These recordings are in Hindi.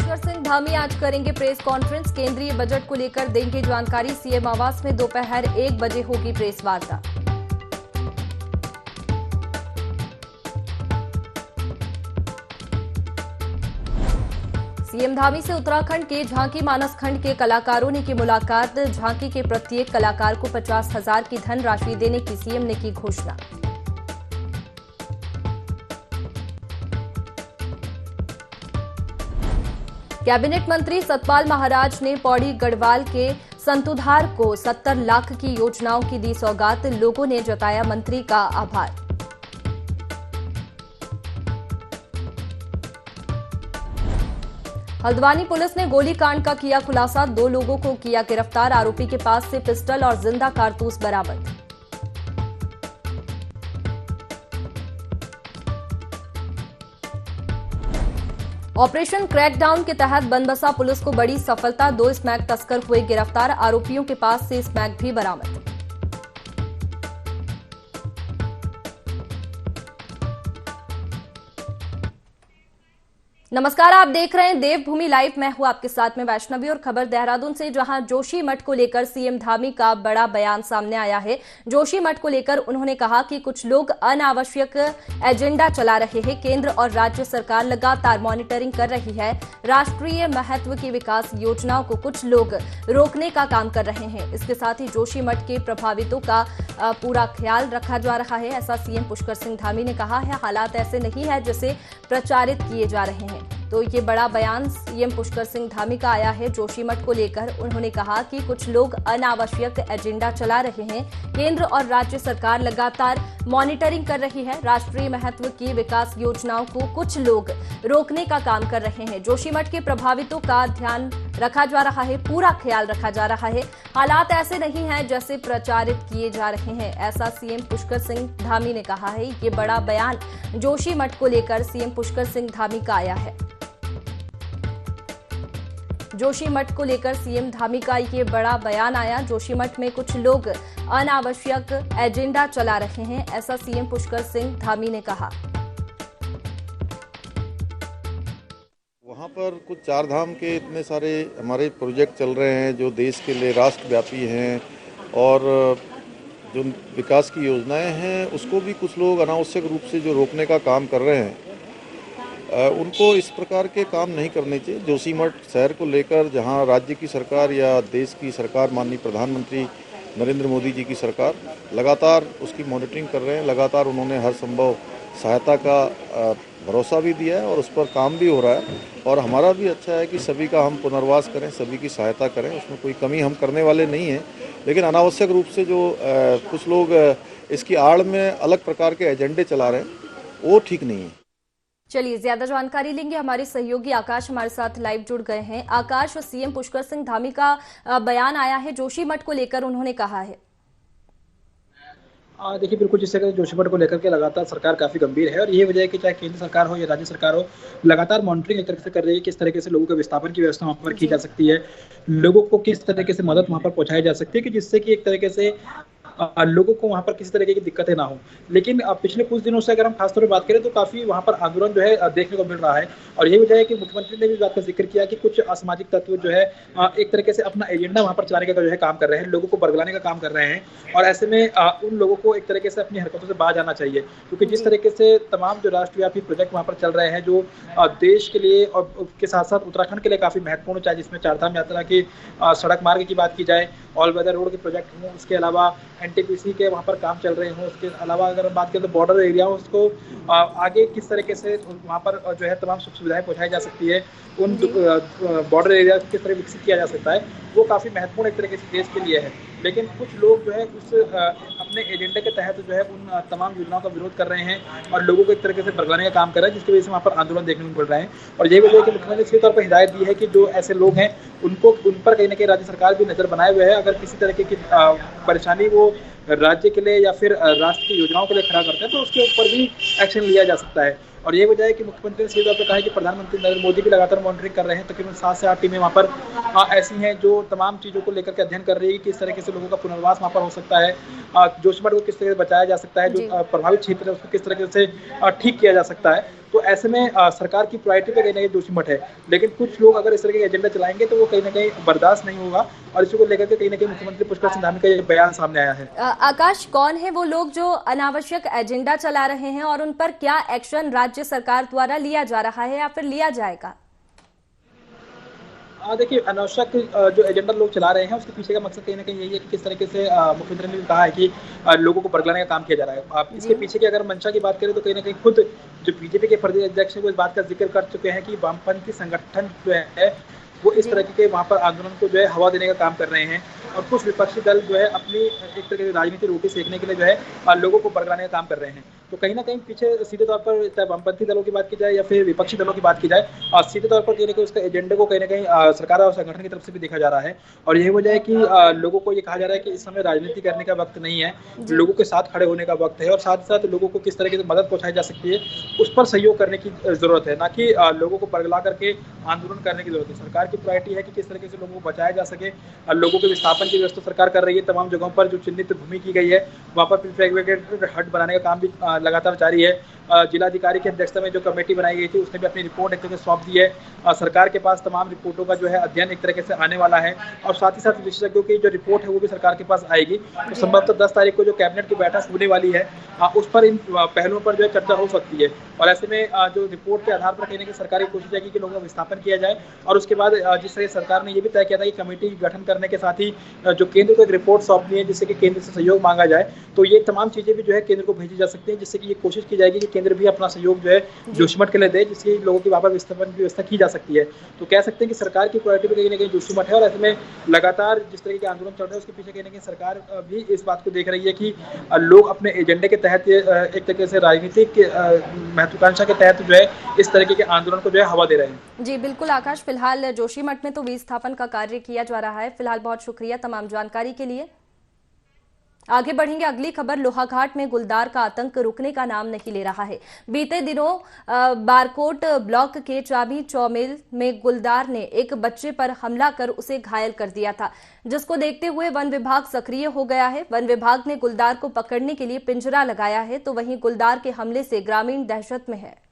पुष्कर सिंह धामी आज करेंगे प्रेस कॉन्फ्रेंस। केंद्रीय बजट को लेकर देंगे जानकारी। सीएम आवास में दोपहर 1 बजे होगी प्रेस वार्ता। सीएम धामी से उत्तराखंड के झांकी मानस खंड के कलाकारों ने की मुलाकात। झांकी के प्रत्येक कलाकार को 50,000 की धनराशि देने की सीएम ने की घोषणा। कैबिनेट मंत्री सतपाल महाराज ने पौड़ी गढ़वाल के संतुधार को 70 लाख की योजनाओं की दी सौगात। लोगों ने जताया मंत्री का आभार। हल्द्वानी पुलिस ने गोलीकांड का किया खुलासा। 2 लोगों को किया गिरफ्तार। आरोपी के पास से पिस्टल और जिंदा कारतूस बरामद। ऑपरेशन क्रैकडाउन के तहत बनबसा पुलिस को बड़ी सफलता। 2 स्मैक तस्कर हुए गिरफ्तार। आरोपियों के पास से स्मैक भी बरामद। नमस्कार, आप देख रहे हैं देवभूमि लाइव। मैं हूं आपके साथ में वैष्णवी और खबर देहरादून से, जहां जोशीमठ को लेकर सीएम धामी का बड़ा बयान सामने आया है। जोशीमठ को लेकर उन्होंने कहा कि कुछ लोग अनावश्यक एजेंडा चला रहे हैं। केंद्र और राज्य सरकार लगातार मॉनिटरिंग कर रही है। राष्ट्रीय महत्व की विकास योजनाओं को कुछ लोग रोकने का काम कर रहे हैं। इसके साथ ही जोशीमठ के प्रभावितों का पूरा ख्याल रखा जा रहा है, ऐसा सीएम पुष्कर सिंह धामी ने कहा है। हालात ऐसे नहीं है जैसे प्रचारित किए जा रहे हैं। तो ये बड़ा बयान सीएम पुष्कर सिंह धामी का आया है जोशीमठ को लेकर। उन्होंने कहा कि कुछ लोग अनावश्यक एजेंडा चला रहे हैं। केंद्र और राज्य सरकार लगातार मॉनिटरिंग कर रही है। राष्ट्रीय महत्व की विकास योजनाओं को कुछ लोग रोकने का काम कर रहे हैं। जोशीमठ के प्रभावितों का ध्यान रखा जा रहा है, पूरा ख्याल रखा जा रहा है। हालात ऐसे नहीं हैं जैसे प्रचारित किए जा रहे हैं, ऐसा सीएम पुष्कर सिंह धामी ने कहा है। ये बड़ा बयान जोशीमठ को लेकर सीएम पुष्कर सिंह धामी का आया है। जोशीमठ को लेकर सीएम धामी का ये बड़ा बयान आया। जोशीमठ में कुछ लोग अनावश्यक एजेंडा चला रहे हैं, ऐसा सीएम पुष्कर सिंह धामी ने कहा। वहाँ पर कुछ 4 धाम के इतने सारे हमारे प्रोजेक्ट चल रहे हैं जो देश के लिए राष्ट्रव्यापी हैं, और जो विकास की योजनाएं हैं उसको भी कुछ लोग अनावश्यक रूप से जो रोकने का काम कर रहे हैं, उनको इस प्रकार के काम नहीं करने चाहिए। जोशीमठ शहर को लेकर जहां राज्य की सरकार या देश की सरकार, माननीय प्रधानमंत्री नरेंद्र मोदी जी की सरकार लगातार उसकी मॉनिटरिंग कर रहे हैं। लगातार उन्होंने हर संभव सहायता का भरोसा भी दिया है और उस पर काम भी हो रहा है। और हमारा भी अच्छा है कि सभी का हम पुनर्वास करें, सभी की सहायता करें, उसमें कोई कमी हम करने वाले नहीं हैं। लेकिन अनावश्यक रूप से जो कुछ लोग इसकी आड़ में अलग प्रकार के एजेंडे चला रहे हैं, वो ठीक नहीं है। चलिए ज्यादा जानकारी लेंगे। हमारे सहयोगी आकाश हमारे साथ लाइव जुड़ गए हैं। आकाश, सीएम पुष्कर सिंह धामी का बयान आया है जोशीमठ को लेकर, उन्होंने कहा है। देखिए, बिल्कुल जिस तरह जोशीमठ को लेकर के लगातार सरकार काफी गंभीर है, और यही वजह है कि चाहे केंद्र सरकार हो या राज्य सरकार हो, लगातार मॉनिटरिंग एक तरह से कर रही है। किस तरीके से लोगों के विस्थापन की व्यवस्था वहाँ पर की जा सकती है, लोगों को किस तरीके से मदद वहाँ पर पहुंचाई जा सकती है कि जिससे कि एक तरीके से लोगों को वहाँ पर किसी तरीके की दिक्कतें ना हो। लेकिन पिछले कुछ दिनों से अगर हम खासतौर पर बात करें तो काफी वहाँ पर आंदोलन जो है देखने को मिल रहा है। और यही वजह है कि मुख्यमंत्री ने भी इस बात का जिक्र किया कि कुछ असामाजिक तत्व जो है एक तरीके से अपना एजेंडा वहाँ पर चलाने का जो है काम कर रहे हैं, लोगों को बरगलाने का काम कर रहे हैं। और ऐसे में उन लोगों को एक तरीके से अपनी हरकतों से बाज आना चाहिए, क्योंकि जिस तरीके से तमाम जो राष्ट्रव्यापी प्रोजेक्ट वहाँ पर चल रहे हैं, जो देश के लिए और उसके साथ साथ उत्तराखंड के लिए काफी महत्वपूर्ण, चाहे जिसमें 4 धाम यात्रा की सड़क मार्ग की बात की जाए, ऑल वेदर रोड के प्रोजेक्ट हों, उसके अलावा एनटीपीसी के वहाँ पर काम चल रहे हों, उसके अलावा अगर हम बात करें तो बॉर्डर एरिया हो, उसको आगे किस तरीके से वहाँ पर जो है तमाम सुख सुविधाएं पहुँचाई जा सकती है, उन बॉर्डर एरिया को किस तरह विकसित किया जा सकता है, वो काफ़ी महत्वपूर्ण एक तरीके से देश के लिए है। लेकिन कुछ लोग जो है उस अपने एजेंडे के तहत जो है उन तमाम योजनाओं का विरोध कर रहे हैं और लोगों को एक तरीके से भड़काने का काम कर रहे हैं, जिसकी वजह से वहाँ पर आंदोलन देखने को मिल रहा है। और यही वजह है कि मुख्यमंत्री ने तौर पर हिदायत दी है कि जो ऐसे लोग हैं उनको उन पर कहीं ना कहीं राज्य सरकार भी नजर बनाए हुए है। अगर किसी तरीके की परेशानी वो राज्य के लिए या फिर राष्ट्र की योजनाओं के लिए खड़ा करते हैं तो उसके ऊपर भी एक्शन लिया जा सकता है। और ये वजह है कि मुख्यमंत्री ने सीधे तौर पर कहा है कि प्रधानमंत्री नरेंद्र मोदी भी लगातार मॉनिटरिंग कर रहे हैं। तकरीबन 7 से 8 टीमें वहाँ पर ऐसी हैं जो तमाम चीज़ों को लेकर के अध्ययन कर रही है कि किस तरीके से लोगों का पुनर्वास वहाँ पर हो सकता है, जोशीमठ को किस तरह से बचाया जा सकता है, जो प्रभावित क्षेत्र है उसको किस तरीके से ठीक किया जा सकता है। तो ऐसे में सरकार की प्रायोरिटी पे कहीं ना कहीं जोशीमठ है, लेकिन कुछ लोग अगर इस तरह के एजेंडा चलाएंगे तो वो कहीं ना कहीं बर्दाश्त नहीं होगा और इसी को लेकर के कहीं ना कहीं मुख्यमंत्री पुष्कर सिंह धामी का ये बयान सामने आया है। आकाश, कौन है वो लोग जो अनावश्यक एजेंडा चला रहे हैं और उन पर क्या एक्शन राज्य सरकार द्वारा लिया जा रहा है या फिर लिया जाएगा? देखिए, अनावश्यक जो एजेंडा लोग चला रहे हैं उसके पीछे का मकसद कहीं ना कहीं यही है कि किस तरीके से मुख्यमंत्री ने भी कहा है कि लोगों को बरगलाने का काम किया जा रहा है। आप इसके पीछे की अगर मंशा की बात करें तो कहीं ना कहीं खुद जो बीजेपी के प्रदेश अध्यक्ष है वो इस बात का जिक्र कर चुके हैं कि वामपंथी संगठन जो है वो इस तरह के वहाँ पर आंदोलन को जो है हवा देने का काम कर रहे हैं और कुछ विपक्षी दल जो है अपनी एक तरह की राजनीति रोटी सेकने के लिए जो है लोगों को बरगलाने का काम कर रहे हैं। तो कहीं ना कहीं पीछे सीधे तौर पर चाहे वामपंथी दलों की बात की जाए या फिर विपक्षी दलों की बात की जाए, सीधे तौर पर कहीं ना कहीं उसका एजेंडे को कहीं ना कहीं सरकार और संगठन की तरफ से भी देखा जा रहा है और यही वजह है कि लोगों को ये कहा जा रहा है कि इस समय राजनीति करने का वक्त नहीं है, लोगों के साथ खड़े होने का वक्त है और साथ ही साथ लोगों को किस तरीके से मदद पहुंचाई जा सकती है उस पर सहयोग करने की जरूरत है, ना कि लोगों को बरगला करके आंदोलन करने की जरूरत है। सरकार की प्रायोरिटी है कि किस तरीके से लोगों को बचाया जा सके। लोगों के विस्थापन की व्यवस्था सरकार कर रही है, तमाम जगहों पर जो चिन्हित भूमि की गई है वहाँ पर प्रीफैब्रिकेटेड हट बनाने का काम भी लगातार जारी है। जिलाधिकारी की अध्यक्षता में जो कमेटी बनाई गई थी उसने भी अपनी रिपोर्ट एक तरह से सौंप दी है। सरकार के पास तमाम रिपोर्टों का जो है अध्ययन एक तरीके से आने वाला है और साथ ही साथ विशेषज्ञों की जो रिपोर्ट है वो भी सरकार के पास आएगी। तो संभवतः 10 तारीख को जो कैबिनेट की बैठक होने वाली है उस पर इन पहलुओं पर जो है चर्चा हो सकती है और ऐसे में जो रिपोर्ट के आधार पर कहीं ना कहीं सरकारी कोशिश है कि लोगों का विस्थापन किया जाए और उसके बाद जिस तरह सरकार ने ये भी तय किया था कि कमेटी गठन करने के साथ ही जो केंद्र को एक रिपोर्ट सौंपनी है जिससे कि केंद्र से सहयोग मांगा जाए, तो ये तमाम चीजें भी जो है केंद्र को भेजी जा सकती है जिससे कि ये कोशिश की जाएगी कि केंद्र भी अपना सहयोग जो है जोशीमठ के लिए दे जिससे लोगों की वहां पर विस्थापन की व्यवस्था की जा सकती है। तो कह सकते हैं कि सरकार की प्रायोरिटी पे कहीं ना कहीं जोशीमठ है और ऐसे में लगातार जिस तरह के आंदोलन चल रहे हैं उसके पीछे कहीं ना कहीं सरकार भी इस बात को देख रही है कि लोग अपने एजेंडे के तहत एक तरीके से राजनीतिक महत्वाकांक्षा के तहत जो है इस तरीके के आंदोलन को जो है हवा दे रहे हैं। जी बिल्कुल आकाश, फिलहाल जोशीमठ में तो विस्थापन का कार्य किया जा रहा है। फिलहाल बहुत शुक्रिया तमाम जानकारी के लिए। आगे बढ़ेंगे, अगली खबर लोहाघाट में गुलदार का आतंक रुकने का नाम नहीं ले रहा है। बीते दिनों बारकोट ब्लॉक के चाबी चौमेल में गुलदार ने एक बच्चे पर हमला कर उसे घायल कर दिया था, जिसको देखते हुए वन विभाग सक्रिय हो गया है। वन विभाग ने गुलदार को पकड़ने के लिए पिंजरा लगाया है, तो वहीं गुलदार के हमले से ग्रामीण दहशत में है।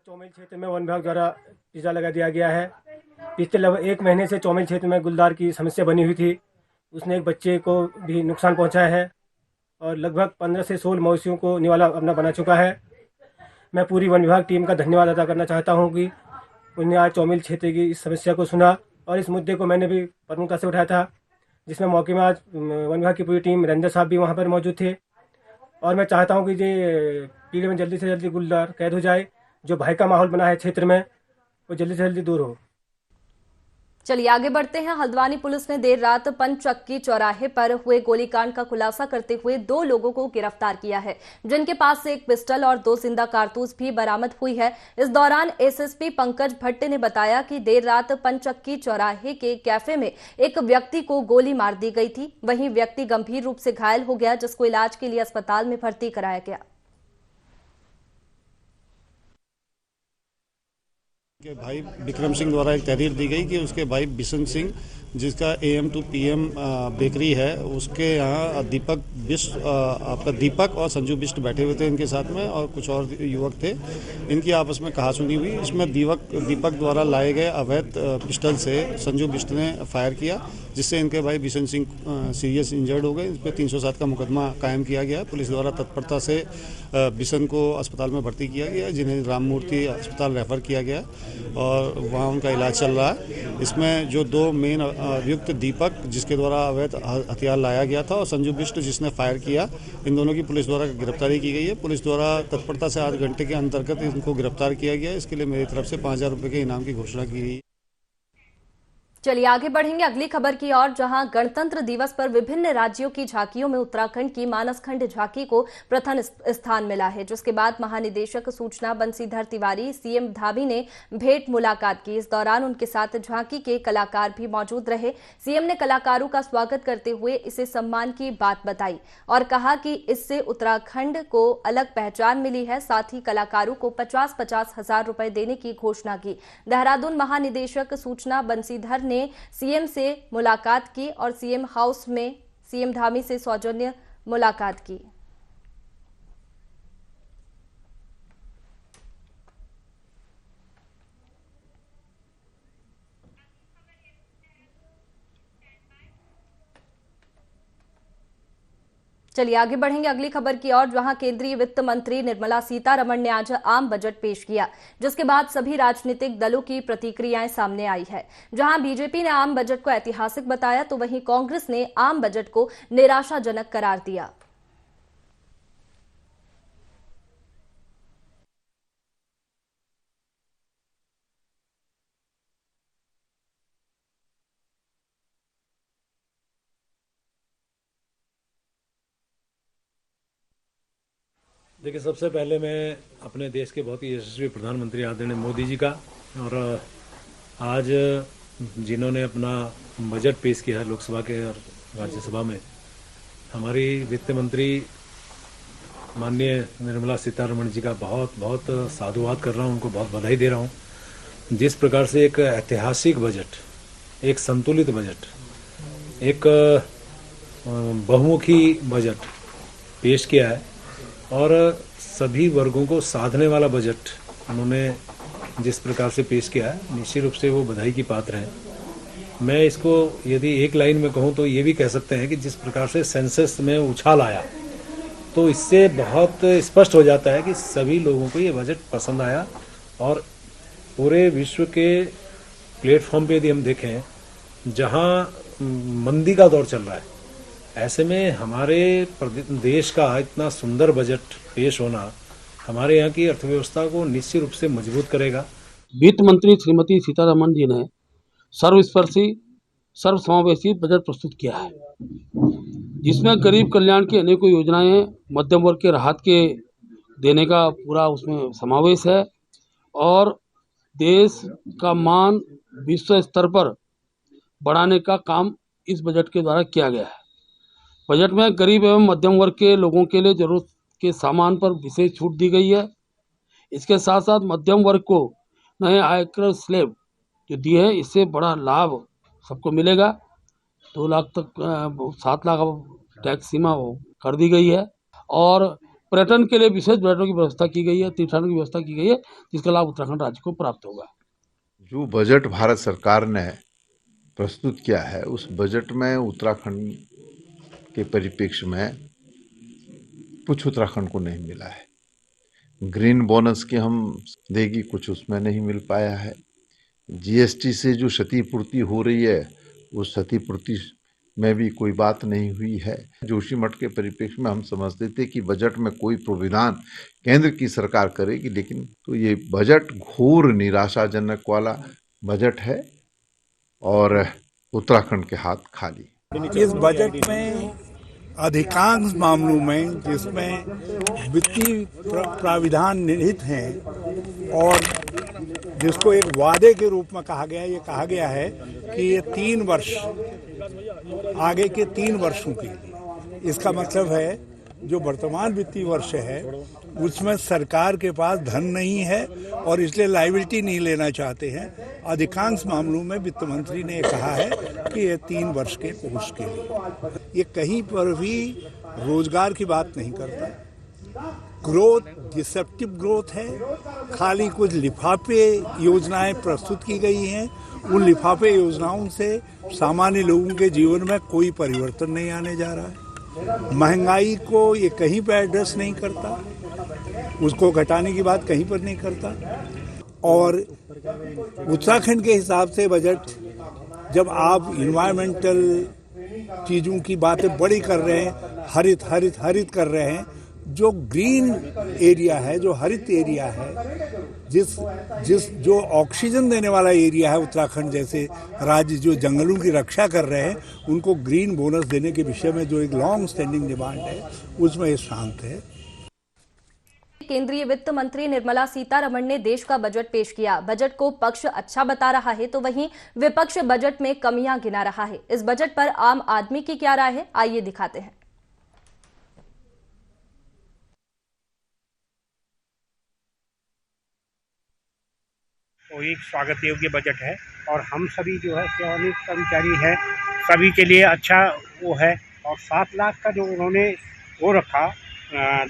चौमेल क्षेत्र में वन विभाग द्वारा पिंजरा लगा दिया गया है। पिछले लगभग 1 महीने से चौमेल क्षेत्र में गुलदार की समस्या बनी हुई थी। उसने एक बच्चे को भी नुकसान पहुंचाया है और लगभग 15 से 16 मवेशियों को निवाला अपना बना चुका है। मैं पूरी वन विभाग टीम का धन्यवाद अदा करना चाहता हूं कि उन्होंने आज चौमेल क्षेत्र की इस समस्या को सुना और इस मुद्दे को मैंने भी प्रमुखता से उठाया था, जिसमें मौके में आज वन विभाग की पूरी टीम रेंजर साहब भी वहाँ पर मौजूद थे। और मैं चाहता हूँ कि ये पीढ़ी में जल्दी से जल्दी गुलदार कैद हो जाए। जो भय का माहौल बना है क्षेत्र में वो जल्दी से जल्दी दूर हो। चलिए आगे बढ़ते हैं। हल्द्वानी पुलिस ने देर रात पंचचक्की चौराहे पर हुए गोलीकांड का खुलासा करते हुए 2 लोगों को गिरफ्तार किया है, जिनके पास से एक पिस्टल और 2 जिंदा कारतूस भी बरामद हुई है। इस दौरान एसएसपी पंकज भट्ट ने बताया कि देर रात पंचचक्की चौराहे के कैफे में एक व्यक्ति को गोली मार दी गई थी। वहीं व्यक्ति गंभीर रूप से घायल हो गया, जिसको इलाज के लिए अस्पताल में भर्ती कराया गया। के भाई विक्रम सिंह द्वारा एक तहरीर दी गई कि उसके भाई बिशन सिंह जिसका AM to PM बेकरी है उसके यहाँ दीपक और संजू बिष्ट बैठे हुए थे इनके साथ में और कुछ और युवक थे। इनकी आपस में कहासुनी हुई। इसमें दीपक द्वारा लाए गए अवैध पिस्टल से संजू बिष्ट ने फायर किया, जिससे इनके भाई बिशन सिंह सीरियस इंजर्ड हो गए। इस पर 307 का मुकदमा कायम किया गया। पुलिस द्वारा तत्परता से बिशन को अस्पताल में भर्ती किया गया, जिन्हें राममूर्ति अस्पताल रेफर किया गया और वहाँ उनका इलाज चल रहा है। इसमें जो 2 मेन अभियुक्त दीपक जिसके द्वारा अवैध हथियार लाया गया था और संजू बिष्ट जिसने फायर किया, इन दोनों की पुलिस द्वारा गिरफ्तारी की गई है। पुलिस द्वारा तत्परता से 8 घंटे के अंतर्गत इनको गिरफ्तार किया गया। इसके लिए मेरी तरफ से 5000 रुपये के इनाम की घोषणा की गई। चलिए आगे बढ़ेंगे अगली खबर की ओर, जहां गणतंत्र दिवस पर विभिन्न राज्यों की झांकियों में उत्तराखंड की मानसखंड झांकी को प्रथम स्थान मिला है, जिसके बाद महानिदेशक सूचना बंसीधर तिवारी सीएम धामी ने भेंट मुलाकात की। इस दौरान उनके साथ झांकी के कलाकार भी मौजूद रहे। सीएम ने कलाकारों का स्वागत करते हुए इसे सम्मान की बात बताई और कहा कि इससे उत्तराखंड को अलग पहचान मिली है। साथ ही कलाकारों को 50-50 हजार रुपए देने की घोषणा की। देहरादून महानिदेशक सूचना बंसीधर ने सीएम से मुलाकात की और सीएम हाउस में सीएम धामी से सौजन्य मुलाकात की। चलिए आगे बढ़ेंगे अगली खबर की ओर, जहां केंद्रीय वित्त मंत्री निर्मला सीतारमण ने आज आम बजट पेश किया, जिसके बाद सभी राजनीतिक दलों की प्रतिक्रियाएं सामने आई है। जहां बीजेपी ने आम बजट को ऐतिहासिक बताया, तो वहीं कांग्रेस ने आम बजट को निराशाजनक करार दिया। देखिए, सबसे पहले मैं अपने देश के बहुत ही यशस्वी प्रधानमंत्री आदरणीय मोदी जी का, और आज जिन्होंने अपना बजट पेश किया है लोकसभा के और राज्यसभा में, हमारी वित्त मंत्री माननीय निर्मला सीतारमण जी का बहुत बहुत साधुवाद कर रहा हूँ, उनको बहुत बधाई दे रहा हूँ। जिस प्रकार से एक ऐतिहासिक बजट, एक संतुलित बजट, एक बहुमुखी बजट पेश किया है और सभी वर्गों को साधने वाला बजट उन्होंने जिस प्रकार से पेश किया है, निश्चित रूप से वो बधाई की पात्र हैं। मैं इसको यदि एक लाइन में कहूँ तो ये भी कह सकते हैं कि जिस प्रकार से सेंसस में उछाल आया, तो इससे बहुत स्पष्ट हो जाता है कि सभी लोगों को ये बजट पसंद आया। और पूरे विश्व के प्लेटफॉर्म पे यदि हम देखें, जहाँ मंदी का दौर चल रहा है, ऐसे में हमारे देश का इतना सुंदर बजट पेश होना हमारे यहाँ की अर्थव्यवस्था को निश्चित रूप से मजबूत करेगा। वित्त मंत्री श्रीमती सीतारमण जी ने सर्वस्पर्शी सर्वसमावेशी बजट प्रस्तुत किया है, जिसमें गरीब कल्याण की अनेकों योजनाएं, मध्यम वर्ग के राहत के देने का पूरा उसमें समावेश है और देश का मान विश्व स्तर पर बढ़ाने का काम इस बजट के द्वारा किया गया है। बजट में गरीब एवं मध्यम वर्ग के लोगों के लिए जरूरत के सामान पर विशेष छूट दी गई है। इसके साथ साथ मध्यम वर्ग को नए आयकर स्लैब जो दी है, इससे बड़ा लाभ सबको मिलेगा। 2 लाख तक 7 लाख टैक्स सीमा कर दी गई है और पर्यटन के लिए विशेष बजटों की व्यवस्था की गई है, तीर्थाटन की व्यवस्था की गई है, जिसका लाभ उत्तराखंड राज्य को प्राप्त होगा। जो बजट भारत सरकार ने प्रस्तुत किया है, उस बजट में उत्तराखंड के परिप्रेक्ष्य में कुछ उत्तराखंड को नहीं मिला है। ग्रीन बोनस की हम देगी, कुछ उसमें नहीं मिल पाया है। जीएसटी से जो क्षतिपूर्ति हो रही है, उस क्षतिपूर्ति में भी कोई बात नहीं हुई है। जोशीमठ के परिप्रेक्ष्य में हम समझते थे कि बजट में कोई प्रावधान केंद्र की सरकार करेगी, लेकिन तो ये बजट घोर निराशाजनक वाला बजट है और उत्तराखंड के हाथ खाली। इस बजट में अधिकांश मामलों में जिसमें वित्तीय प्राविधान निहित हैं और जिसको एक वादे के रूप में कहा गया है, ये कहा गया है कि ये 3 वर्ष, आगे के 3 वर्षों के लिए, इसका मतलब है जो वर्तमान वित्तीय वर्ष है उसमें सरकार के पास धन नहीं है और इसलिए लायबिलिटी नहीं लेना चाहते हैं। अधिकांश मामलों में वित्त मंत्री ने कहा है कि ये 3 वर्ष के कोर्स के लिए, ये कहीं पर भी रोजगार की बात नहीं करता। ग्रोथ डिसेप्टिव ग्रोथ है, खाली कुछ लिफाफे योजनाएं प्रस्तुत की गई हैं। उन लिफाफे योजनाओं से सामान्य लोगों के जीवन में कोई परिवर्तन नहीं आने जा रहा है। महंगाई को ये कहीं पर एड्रेस नहीं करता, उसको घटाने की बात कहीं पर नहीं करता। और उत्तराखंड के हिसाब से बजट, जब आप इन्वायरमेंटल चीज़ों की बातें बड़ी कर रहे हैं, हरित हरित हरित कर रहे हैं, जो ग्रीन एरिया है, जो हरित एरिया है, जो ऑक्सीजन देने वाला एरिया है, उत्तराखंड जैसे राज्य जो जंगलों की रक्षा कर रहे हैं, उनको ग्रीन बोनस देने के विषय में जो एक लॉन्ग स्टैंडिंग डिमांड है, उसमें ये शांत है। केंद्रीय वित्त मंत्री निर्मला सीतारमण ने देश का बजट पेश किया। बजट को पक्ष अच्छा बता रहा है, तो वहीं विपक्ष बजट में कमियां गिना रहा है। इस बजट पर आम आदमी की क्या राय है, आइए दिखाते हैं। वो एक स्वागत योग्य बजट है और हम सभी जो है सेवानिवृत्त कर्मचारी हैं, सभी के लिए अच्छा वो है। और 7 लाख का जो उन्होंने वो रखा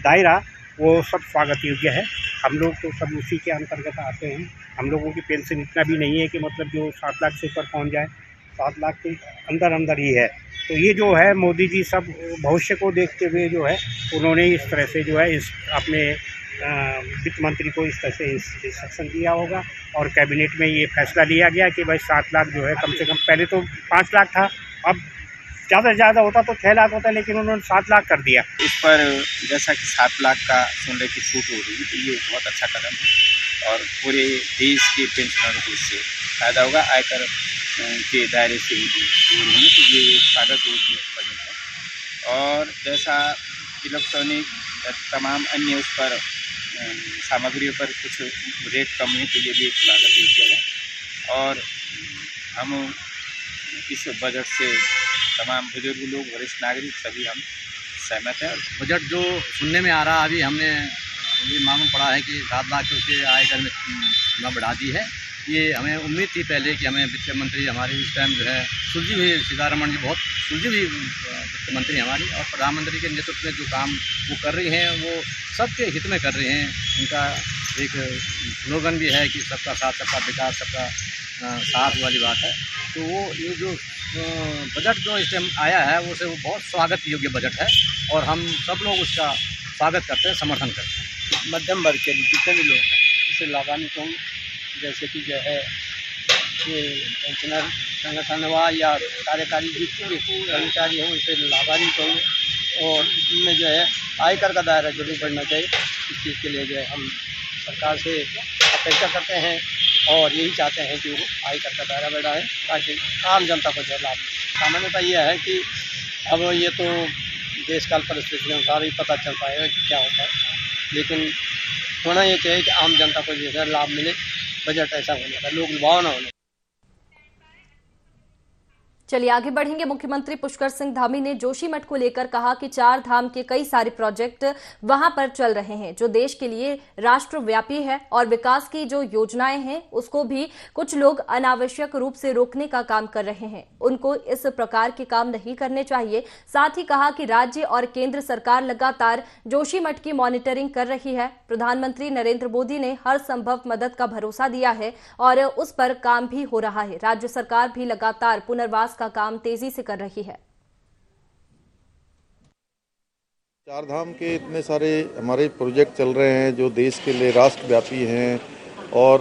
दायरा, वो सब स्वागत योग्य है। हम लोग तो सब उसी के अंतर्गत आते हैं। हम लोगों की पेंशन इतना भी नहीं है कि मतलब जो 7 लाख से ऊपर पहुंच जाए, 7 लाख के अंदर ही है। तो ये जो है मोदी जी सब भविष्य को देखते हुए जो है उन्होंने इस तरह से जो है इस अपने वित्त मंत्री को इस तरह से इंस्ट्रक्शन दिया होगा और कैबिनेट में ये फैसला लिया गया कि भाई 7 लाख जो है कम से कम, पहले तो 5 लाख था, अब ज़्यादा से ज़्यादा होता तो 6 लाख होता, लेकिन उन्होंने 7 लाख कर दिया। इस पर जैसा कि 7 लाख का सुनने की छूट हो रही है, तो ये बहुत अच्छा कदम है और पूरे देश के पेंशनरों को इससे फ़ायदा होगा। आयकर के दायरे से दूर होने, तो ये एक स्वागत योग्य बजट है। और जैसा इलेक्ट्रॉनिक तमाम अन्य उस पर सामग्रियों पर कुछ रेट कम है, तो ये भी एक स्वागत योग्य है। और हम इस बजट से तमाम बुजुर्ग लोग, वरिष्ठ नागरिक सभी हम सहमत हैं। बजट जो सुनने में आ रहा, अभी हमने ये मालूम पड़ा है कि 7 लाख के आयकर में सीमा बढ़ा दी है। ये हमें उम्मीद थी पहले कि हमें वित्त मंत्री हमारे इस टाइम जो है सुलझी हुई, सीतारमण जी बहुत सुलझी हुई वित्त मंत्री हमारी, और प्रधानमंत्री के नेतृत्व में जो काम वो कर रही हैं वो सबके हित में कर रहे हैं। उनका एक स्लोगन भी है कि सबका साथ, सबका विकास, सबका साथ वाली बात है। तो वो ये जो बजट जो इस टाइम आया है वो बहुत स्वागत योग्य बजट है और हम सब लोग उसका स्वागत करते हैं, समर्थन करते हैं। मध्यम वर्ग के जितने भी लोग हैं इससे लाभान्वित होंगे, जैसे कि जो है ये पेंशनर संगठन हुआ या कार्यकारी जितने भी कर्मचारी हैं उनसे लाभान्वित होंगे। और इनमें जो है आयकर का दायरा जरूर बढ़ना चाहिए। इस चीज़ के लिए जो है हम सरकार से अपेक्षा करते हैं और यही चाहते हैं कि वो आयकर का दायरा बढ़ाए ताकि आम जनता को जो लाभ मिले। सामान्यतः यह है कि अब ये तो देशकाल परिस्थिति के अनुसार ही पता चल पाएगा कि क्या होता है, लेकिन होना ये चाहिए कि आम जनता को जो है लाभ मिले। बजट ऐसा होने का लोग लुभाव ना होने। चलिए आगे बढ़ेंगे। मुख्यमंत्री पुष्कर सिंह धामी ने जोशीमठ को लेकर कहा कि 4 धाम के कई सारे प्रोजेक्ट वहां पर चल रहे हैं जो देश के लिए राष्ट्रव्यापी है और विकास की जो योजनाएं हैं उसको भी कुछ लोग अनावश्यक रूप से रोकने का काम कर रहे हैं। उनको इस प्रकार के काम नहीं करने चाहिए। साथ ही कहा कि राज्य और केंद्र सरकार लगातार जोशीमठ की मॉनिटरिंग कर रही है। प्रधानमंत्री नरेंद्र मोदी ने हर संभव मदद का भरोसा दिया है और उस पर काम भी हो रहा है। राज्य सरकार भी लगातार पुनर्वास का काम तेजी से कर रही है। 4 धाम के इतने सारे हमारे प्रोजेक्ट चल रहे हैं जो देश के लिए राष्ट्रव्यापी हैं और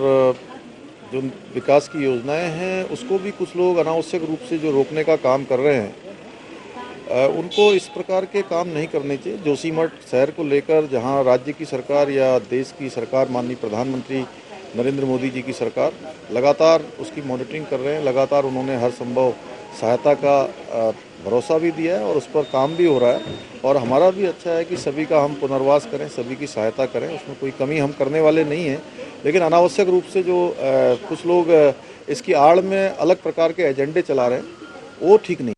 जो विकास की योजनाएं हैं उसको भी कुछ लोग अनावश्यक रूप से जो रोकने का काम कर रहे हैं, उनको इस प्रकार के काम नहीं करने चाहिए। जोशीमठ शहर को लेकर जहां राज्य की सरकार या देश की सरकार, माननीय प्रधानमंत्री नरेंद्र मोदी जी की सरकार लगातार उसकी मॉनिटरिंग कर रहे हैं। लगातार उन्होंने हर संभव सहायता का भरोसा भी दिया है और उस पर काम भी हो रहा है। और हमारा भी अच्छा है कि सभी का हम पुनर्वास करें, सभी की सहायता करें, उसमें कोई कमी हम करने वाले नहीं हैं। लेकिन अनावश्यक रूप से जो कुछ लोग इसकी आड़ में अलग प्रकार के एजेंडे चला रहे हैं वो ठीक नहीं।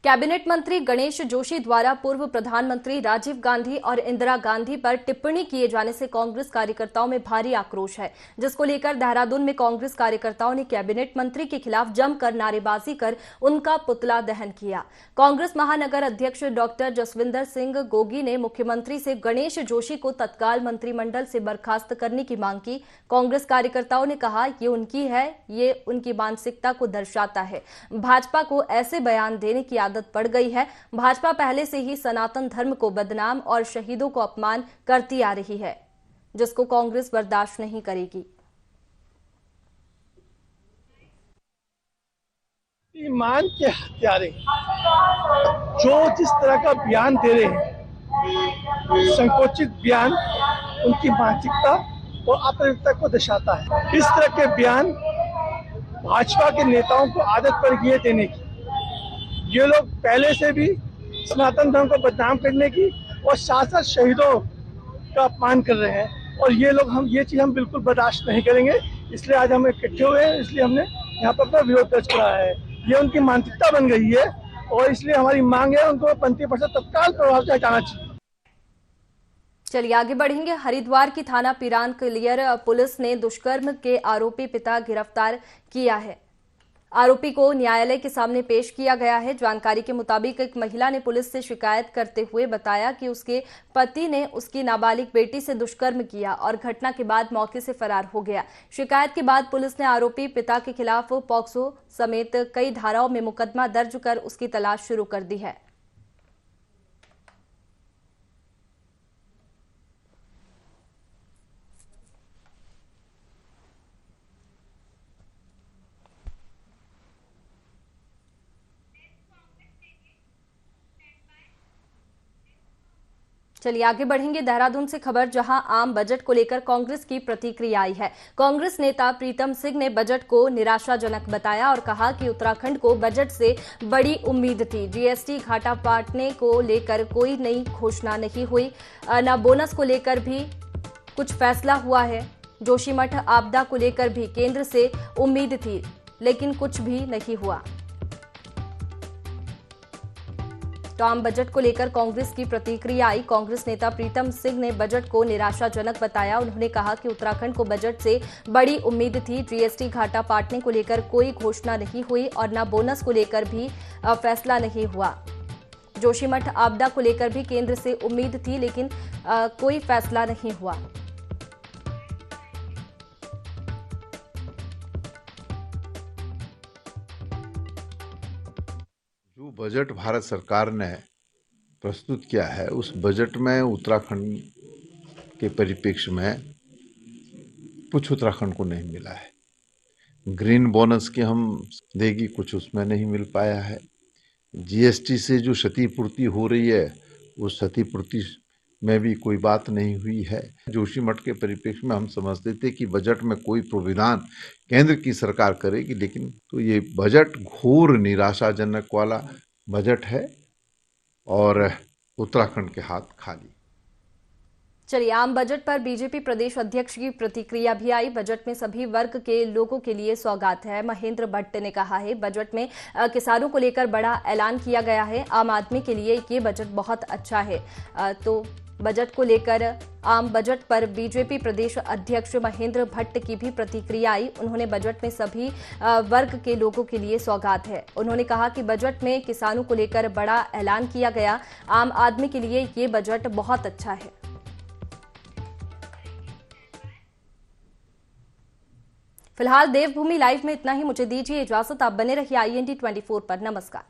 कैबिनेट मंत्री गणेश जोशी द्वारा पूर्व प्रधानमंत्री राजीव गांधी और इंदिरा गांधी पर टिप्पणी किए जाने से कांग्रेस कार्यकर्ताओं में भारी आक्रोश है, जिसको लेकर देहरादून में कांग्रेस कार्यकर्ताओं ने कैबिनेट मंत्री के खिलाफ जमकर नारेबाजी कर उनका पुतला दहन किया। कांग्रेस महानगर अध्यक्ष डॉक्टर जसविंदर सिंह गोगी ने मुख्यमंत्री से गणेश जोशी को तत्काल मंत्रिमंडल से बर्खास्त करने की मांग की। कांग्रेस कार्यकर्ताओं ने कहा ये उनकी है, ये उनकी मानसिकता को दर्शाता है। भाजपा को ऐसे बयान देने की आदत पड़ गई है। भाजपा पहले से ही सनातन धर्म को बदनाम और शहीदों को अपमान करती आ रही है, जिसको कांग्रेस बर्दाश्त नहीं करेगी। ईमान के हत्यारे जो जिस तरह का बयान दे रहे हैं, संकोचित बयान उनकी मानसिकता और अपराधिकता को दर्शाता है। इस तरह के बयान भाजपा के नेताओं को आदत पड़ गई है देने की। ये लोग पहले से भी सनातन धर्म को बदनाम करने की और साथ शहीदों का अपमान कर रहे हैं और ये चीज हम बिल्कुल बर्दाश्त नहीं करेंगे। इसलिए आज हम इकट्ठे हुए हैं, इसलिए हमने यहाँ पर अपना विरोध दर्ज करा है। ये उनकी मानसिकता बन गई है और इसलिए हमारी मांग है उनको मंत्री परिषद तत्काल प्रभाव से हटाना चाहिए। चलिए आगे बढ़ेंगे। हरिद्वार की थाना पिरान क्लियर पुलिस ने दुष्कर्म के आरोपी पिता गिरफ्तार किया है। आरोपी को न्यायालय के सामने पेश किया गया है। जानकारी के मुताबिक एक महिला ने पुलिस से शिकायत करते हुए बताया कि उसके पति ने उसकी नाबालिग बेटी से दुष्कर्म किया और घटना के बाद मौके से फरार हो गया। शिकायत के बाद पुलिस ने आरोपी पिता के खिलाफ पॉक्सो समेत कई धाराओं में मुकदमा दर्ज कर उसकी तलाश शुरू कर दी है। चलिए आगे बढ़ेंगे। देहरादून से खबर, जहां आम बजट को लेकर कांग्रेस की प्रतिक्रिया आई है। कांग्रेस नेता प्रीतम सिंह ने बजट को निराशाजनक बताया और कहा कि उत्तराखंड को बजट से बड़ी उम्मीद थी। जीएसटी घाटा पाटने को लेकर कोई नई घोषणा नहीं हुई, न बोनस को लेकर भी कुछ फैसला हुआ है। जोशीमठ आपदा को लेकर भी केंद्र से उम्मीद थी, लेकिन कुछ भी नहीं हुआ। तो आम बजट को लेकर कांग्रेस की प्रतिक्रिया आई। कांग्रेस नेता प्रीतम सिंह ने बजट को निराशाजनक बताया। उन्होंने कहा कि उत्तराखंड को बजट से बड़ी उम्मीद थी। जीएसटी घाटा पाटने को लेकर कोई घोषणा नहीं हुई और न बोनस को लेकर भी फैसला नहीं हुआ। जोशीमठ आपदा को लेकर भी केंद्र से उम्मीद थी, लेकिन कोई फैसला नहीं हुआ। जो बजट भारत सरकार ने प्रस्तुत किया है उस बजट में उत्तराखंड के परिप्रेक्ष्य में कुछ उत्तराखंड को नहीं मिला है। ग्रीन बोनस की हम देगी कुछ उसमें नहीं मिल पाया है। जीएसटी से जो क्षतिपूर्ति हो रही है उस क्षतिपूर्ति में भी कोई बात नहीं हुई है। जोशीमठ के परिप्रेक्ष्य में हम समझते थे कि बजट में कोई प्रावधान केंद्र की सरकार करेगी, लेकिन तो ये बजट घोर निराशाजनक वाला बजट है और उत्तराखंड के हाथ खाली। चलिए आम बजट पर बीजेपी प्रदेश अध्यक्ष की प्रतिक्रिया भी आई। बजट में सभी वर्ग के लोगों के लिए सौगात है। महेंद्र भट्ट ने कहा है बजट में किसानों को लेकर बड़ा ऐलान किया गया है। आम आदमी के लिए ये बजट बहुत अच्छा है। तो बजट को लेकर आम बजट पर बीजेपी प्रदेश अध्यक्ष महेंद्र भट्ट की भी प्रतिक्रिया आई। उन्होंने बजट में सभी वर्ग के लोगों के लिए सौगात है। उन्होंने कहा कि बजट में किसानों को लेकर बड़ा ऐलान किया गया। आम आदमी के लिए ये बजट बहुत अच्छा है। फिलहाल देवभूमि लाइव में इतना ही। मुझे दीजिए इजाजत। आप बने रहिए IND 24 पर। नमस्कार।